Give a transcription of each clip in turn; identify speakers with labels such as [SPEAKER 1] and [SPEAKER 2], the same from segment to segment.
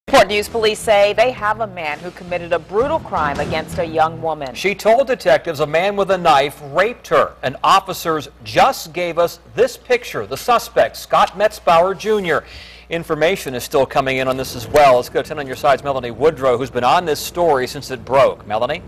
[SPEAKER 1] Newport News police say they have a man who committed a brutal crime against a young woman.
[SPEAKER 2] She told detectives a man with a knife raped her, and officers just gave us this picture. The suspect, Scott Metzbauer Jr. Information is still coming in on this as well. Let's go to 10 on your side's Melanie Woodrow, who's been on this story since it broke. Melanie?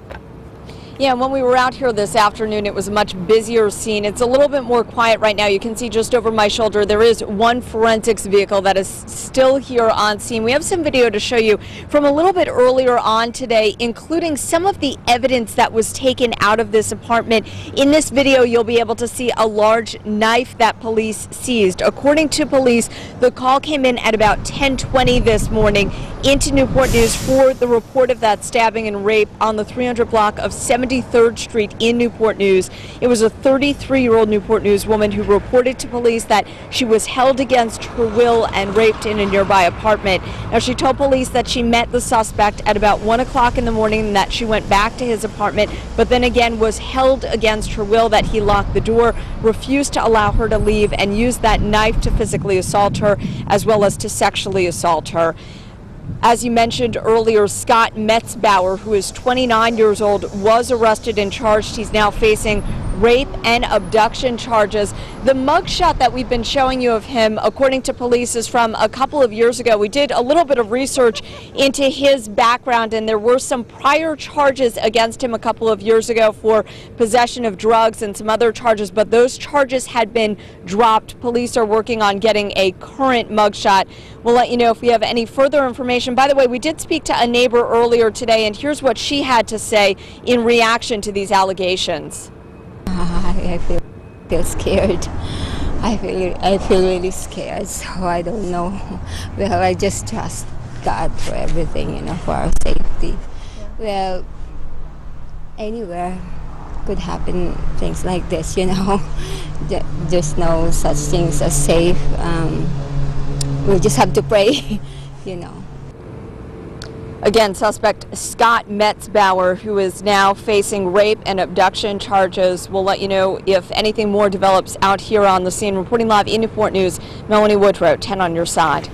[SPEAKER 3] Yeah, when we were out here this afternoon, it was a much busier scene. It's a little bit more quiet right now. You can see just over my shoulder, there is one forensics vehicle that is still here on scene. We have some video to show you from a little bit earlier on today, including some of the evidence that was taken out of this apartment. In this video, you'll be able to see a large knife that police seized. According to police, the call came in at about 10:20 this morning into Newport News for the report of that stabbing and rape on the 300 block of 73rd Street in Newport News. It was a 33-year-old Newport News woman who reported to police that she was held against her will and raped in a nearby apartment. Now, she told police that she met the suspect at about 1 o'clock in the morning and that she went back to his apartment, but then again was held against her will, that he locked the door, refused to allow her to leave, and used that knife to physically assault her as well as to sexually assault her. As you mentioned earlier, Scott Metzbauer, who is 29 years old, was arrested and charged. He's now facing rape and abduction charges. The mugshot that we've been showing you of him, according to police, is from a couple of years ago. We did a little bit of research into his background, and there were some prior charges against him a couple of years ago for possession of drugs and some other charges, but those charges had been dropped. Police are working on getting a current mugshot. We'll let you know if we have any further information. By the way, we did speak to a neighbor earlier today, and here's what she had to say in reaction to these allegations.
[SPEAKER 4] I feel scared. I feel really scared, so I don't know. Well, I just trust God for everything, you know, for our safety. Well, anywhere could happen things like this, you know. There's no such things as safe. We just have to pray, you know.
[SPEAKER 3] Again, suspect Scott Metzbauer, who is now facing rape and abduction charges. We'll let you know if anything more develops out here on the scene. Reporting live in Newport News, Melanie Woodrow, 10 on your side.